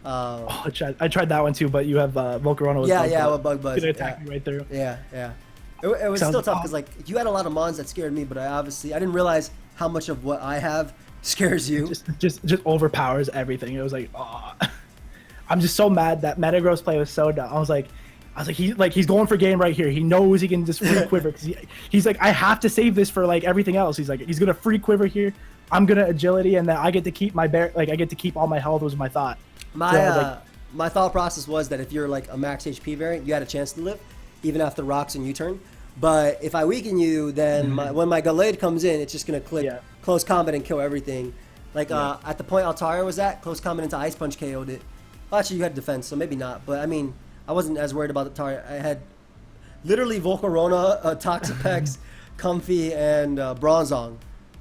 I tried that one too, but you have Volcarona. With Bug Buzz. Gonna attack me right there. Yeah. It was still tough because like you had a lot of mons that scared me, but I didn't realize how much of what I have scares you. Just overpowers everything. It was like, oh. I'm just so mad that Metagross play was so dumb. I was like, he's going for game right here. He knows he can just free quiver because he's like, I have to save this for like everything else. He's like, he's gonna free quiver here. I'm gonna agility, and then I get to keep my I get to keep all my health. Was my thought. My thought process was that if you're like a max HP variant, you had a chance to live, even after rocks and U-turn. But if I weaken you, then when my Gallade comes in, it's just gonna click close combat and kill everything. Like at the point Altaria was at, close combat into Ice Punch KO'd it. Well, actually, you had defense, so maybe not. But I mean, I wasn't as worried about the Altaria. I had literally Volcarona, Toxapex, Comfy, and Bronzong.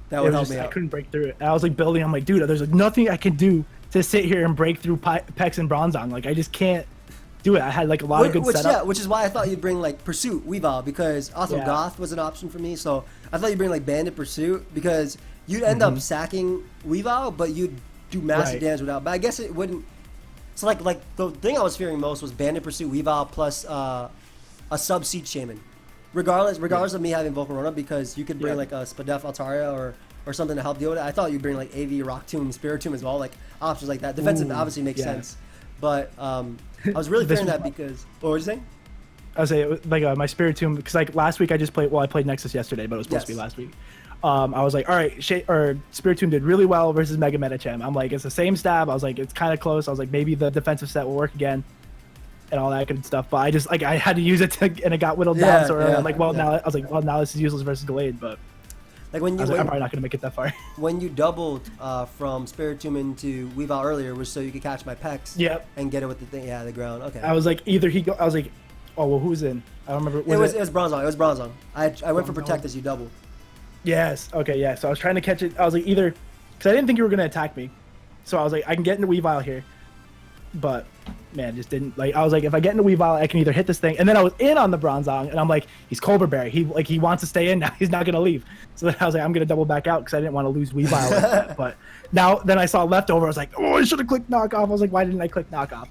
That would help me out. I couldn't break through it. I was like building. I'm like, dude, there's like nothing I can do to sit here and break through Pex and Bronzong. Like I just can't do it. I had like a lot of good setup. Yeah, which is why I thought you'd bring like Pursuit, Weavile, because also Goth was an option for me. So I thought you'd bring like Bandit Pursuit because you'd end up sacking Weavile, but you'd do massive damage without. But I guess it wouldn't. So like the thing I was fearing most was Bandit Pursuit, Weavile plus a sub-seed Shaman. Regardless of me having Volcarona, because you could bring like a Spadef Altaria or something to help deal with it. I thought you'd bring like AV, Rock Tomb, Spirit Tomb as well, like options like that. Defensive obviously makes sense, but I was really fearing that because. What were you saying? I was saying like my Spirit Tomb, because like last week I played Nexus yesterday, but it was supposed to be last week. I was like, all right, Spirit Tomb did really well versus Mega Medicham. I'm like, it's the same stab. I was like, it's kind of close. I was like, maybe the defensive set will work again. And all that good stuff, but I just like I had to use it and it got whittled down. So I'm like, now I was like, well, now this is useless versus Gallade. But like I'm probably not gonna make it that far. When you doubled from Spiritomb into Weavile earlier, was so you could catch my Pex. Yep. And get it with the thing, the ground. Okay. I was like, I was like, oh well, who's in? I don't remember. It was Bronzong. It was Bronzong. I went for Protect as you doubled. Yes. Okay. Yeah. So I was trying to catch it. I was like because I didn't think you were gonna attack me, so I was like, I can get into Weavile here, but. Man, just didn't like. I was like, if I get into Weavile, I can either hit this thing, and then I was in on the Bronzong, and I'm like, he's Cobra Berry. He wants to stay in now. He's not gonna leave. So then I was like, I'm gonna double back out because I didn't want to lose Weavile. Like that. But then I saw leftover. I was like, oh, I should have clicked knockoff. I was like, why didn't I click knockoff?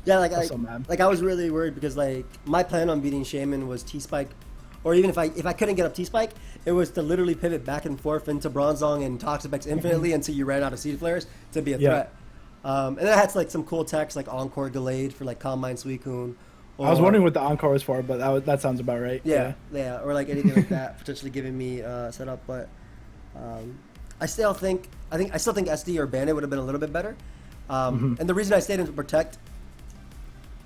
Yeah, I was so mad. Like I was really worried because like my plan on beating Shaman was T-Spike, or even if I couldn't get up T-Spike, it was to literally pivot back and forth into Bronzong and Toxapex infinitely until you ran out of Seed Flares to be a threat. And then I had like some cool techs like Encore Gallade for like Combine Suicune. I was wondering what the Encore was for, but that sounds about right. Yeah, or like anything like that, potentially giving me setup. But I still think SD or Bandit would have been a little bit better. And the reason I stayed in Protect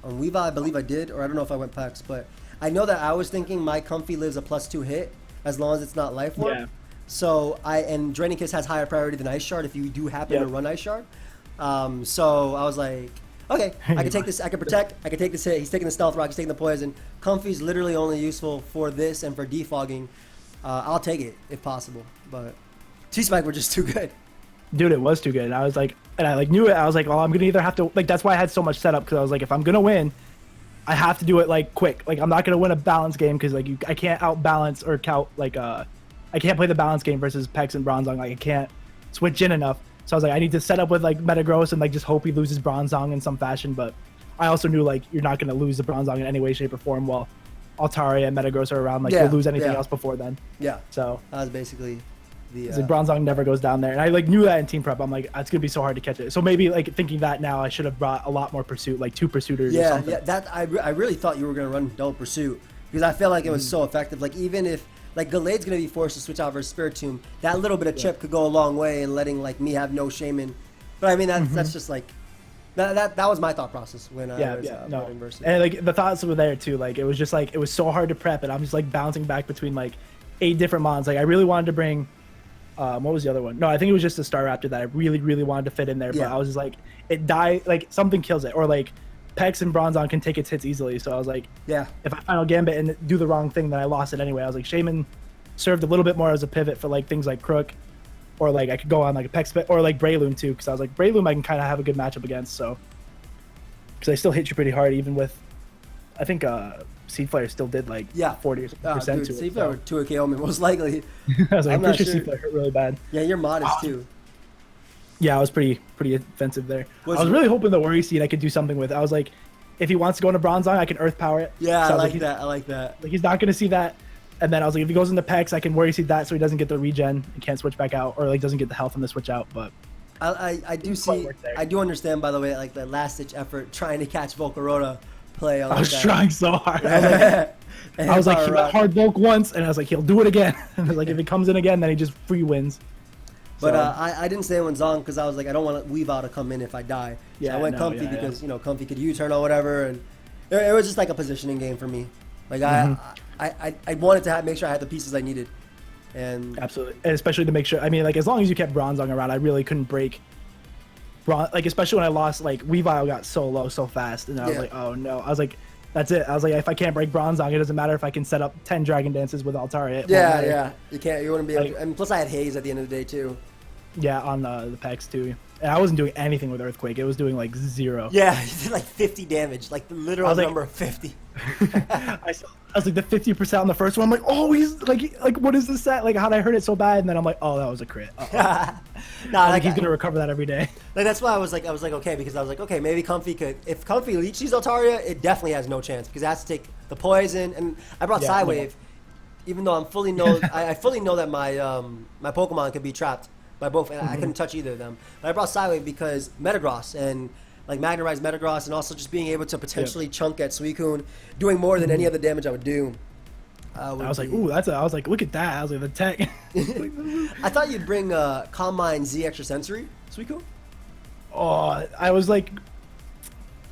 on Weavile, I believe I did, or I don't know if I went Pex, but I know that I was thinking my Comfy lives a +2 hit as long as it's not Life Orb. Yeah. So and Draining Kiss has higher priority than Ice Shard if you do happen to run Ice Shard. So I was like, okay, I can take this. I can Protect. I can take this hit. He's taking the Stealth Rock. He's taking the Poison. Comfy's literally only useful for this and for defogging. I'll take it if possible, but T-Spike were just too good. Dude, it was too good. And I was like, and I like knew it. I was like, well, I'm gonna either have to like. That's why I had so much setup, because I was like, if I'm gonna win, I have to do it like quick. Like I'm not gonna win a balance game because like I can't outbalance or count like I can't play the balance game versus Pex and Bronzong. Like I can't switch in enough. So I was like, I need to set up with like Metagross and like just hope he loses Bronzong in some fashion. But I also knew like you're not gonna lose the Bronzong in any way, shape, or form while Altaria and Metagross are around. Like you'll lose anything else before then. Yeah. So that was basically the. Like Bronzong never goes down there, and I like knew that in team prep. I'm like, it's gonna be so hard to catch it. So maybe like thinking that now, I should have brought a lot more Pursuit, like 2 Pursuiters. or something. Yeah. That I really thought you were gonna run double Pursuit because I felt like it was so effective. Like even if like Gallade's gonna be forced to switch out versus Spiritomb, that little bit of chip could go a long way in letting like me have no Shaman. But I mean that's just like that was my thought process when I was voting versus. And like the thoughts were there too. Like it was just like it was so hard to prep, and I'm just like bouncing back between like 8 different mons. Like I really wanted to bring. What was the other one? No, I think it was just the Staraptor that I really wanted to fit in there. But I was just like, it died. Like something kills it, or like Pex and Bronzong can take its hits easily. So I was like, if I Final Gambit and do the wrong thing, then I lost it anyway. I was like, Shaman served a little bit more as a pivot for like things like Crook, or like I could go on like a Pex or like Breloom too, because I was like Breloom I can kind of have a good matchup against. So because I still hit you pretty hard, even with I think Seed Flare still did like 40% to it. Seed Flare would 2 KO me most likely. I was like, I'm pretty sure Seed Flare hurt really bad. Yeah, you're modest too. Yeah, I was pretty offensive there. I was really hoping the Worry Seed I could do something with. I was like, if he wants to go into Bronzong, I can Earth Power it. Yeah, so I like that. I like that. Like he's not gonna see that. And then I was like, if he goes into Pex, I can Worry Seed that so he doesn't get the regen and can't switch back out, or like doesn't get the health on the switch out. But I do understand, by the way, like the last ditch effort trying to catch Volcarona play on. I was trying so hard. I was like, he went hard Volk once, and I was like, he'll do it again. And I was like, if he comes in again, then he just free wins. But I didn't stay on Zong because I was like, I don't want Weavile to come in if I die. So I went Comfy because Comfy could U-turn or whatever, and it was just like a positioning game for me. Like I wanted to make sure I had the pieces I needed, and absolutely, and especially to make sure. I mean, like as long as you kept Bronzong around, I really couldn't break. Like especially when I lost, like Weavile got so low so fast, and I was like, oh no. I was like, that's it. I was like, if I can't break Bronzong, it doesn't matter if I can set up 10 Dragon Dances with Altaria. You can't. You wouldn't be able to. And plus, I had Haze at the end of the day too. Yeah, on the Pex too. And I wasn't doing anything with Earthquake. It was doing like 0. Yeah, he did like 50 damage, like the literal number of 50. I was like the 50% on the first one. I'm like, oh, he's like what is this set? Like, how'd I hurt it so bad? And then I'm like, oh, that was a crit. Like he's gonna recover that every day. Like that's why I was like okay, because I was like, okay, maybe Comfy could. If Comfy leeches Altaria, it definitely has no chance because it has to take the poison. And I brought Psywave, even though I fully know that my Pokemon could be trapped by both, and I couldn't touch either of them. But I brought Psywave because Metagross and like Magnarize Metagross, and also just being able to potentially chunk at Suicune, doing more than any other damage I would do. I was like, ooh, I was like, look at that. I was like, the tech. I thought you'd bring Calm Mind Z Extra Sensory Suicune. Oh, I was like,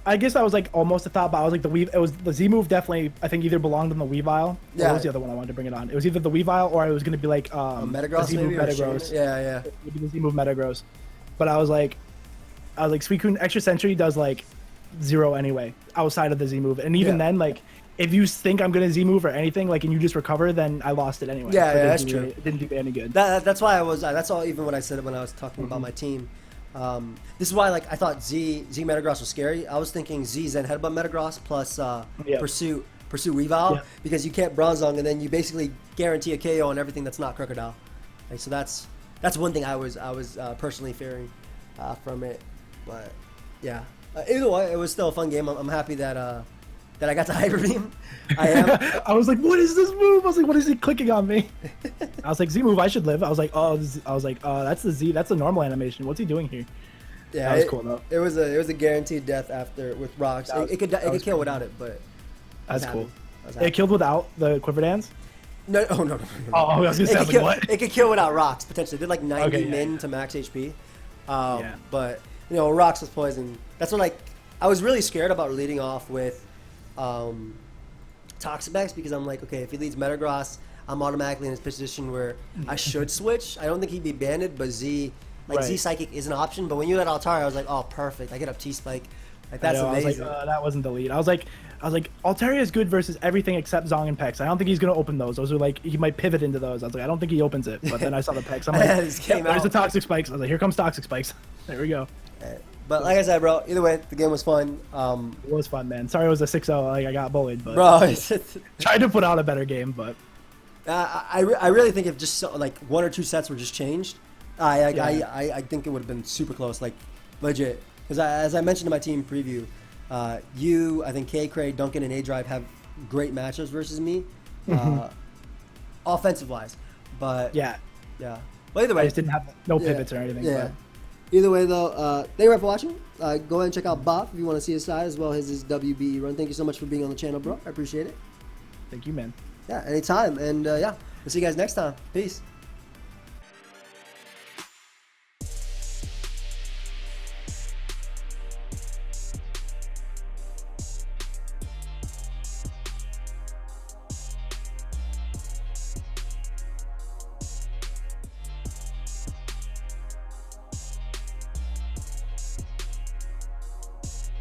I guess I was like almost a thought, but I was like the Z move definitely I think either belonged in the Weavile. Yeah. What was the other one I wanted to bring it on? It was either the Weavile or it was gonna be like Metagross maybe Metagross. Yeah. Maybe the Z move Metagross. But I was like Suicune Extra Sentry does like 0 anyway outside of the Z move, and even then like if you think I'm gonna Z move or anything like and you just recover, then I lost it anyway. Yeah, that's true. It didn't do me any good. That's why I was. That's all. Even when I said it when I was talking about my team. This is why like I thought Z Metagross was scary. I was thinking Z Zen Headbutt Metagross plus Pursue Weavile because you can't Bronzong and then you basically guarantee a KO on everything that's not Crocodile. Like, so that's one thing I was personally fearing from it. But yeah, either way, it was still a fun game. I'm happy that I got to Hyper Beam. I am. I was like, what is this move? I was like, what is he clicking on me? I was like, Z move, I should live. I was like, that's the Z. That's the normal animation. What's he doing here? Yeah, that was cool though. It was a guaranteed death after with rocks. It could kill without it, but that's cool. It killed without the Quiver Dance. No, oh no. Oh, I was gonna say, like, what? It could kill without rocks potentially. It did like 90 min to max HP. But you know, rocks was poison. That's when like I was really scared about leading off with Toxapex because I'm like, okay, if he leads Metagross, I'm automatically in his position where I should switch. I don't think he'd be banded, but Z Psychic is an option. But when you had Altaria, I was like, oh, perfect. I get up T-Spike. Like, that's amazing. I was like, that wasn't the lead. I was like, Altaria is good versus everything except Zong and Pex. I don't think he's going to open those. Those are like, he might pivot into those. I was like, I don't think he opens it. But then I saw the Pex. I'm like, there's the Toxic Spikes. I was like, here comes Toxic Spikes. There we go. But like I said, bro, either way, the game was fun. It was fun, man. Sorry it was a 6-0. Like, I got bullied. But bro, tried to put out a better game, but. I really think if just like one or two sets were just changed, I think it would have been super close, like legit. Because as I mentioned in my team preview, I think K, Cray, Duncan, and A-Drive have great matchups versus me, offensive wise. But yeah. But either way, I just didn't have no pivots or anything. Yeah. But. Either way, though, thank you for watching. Go ahead and check out Boff if you want to see his side as well as his WBE run. Thank you so much for being on the channel, bro. I appreciate it. Thank you, man. Yeah, anytime. And we'll see you guys next time. Peace.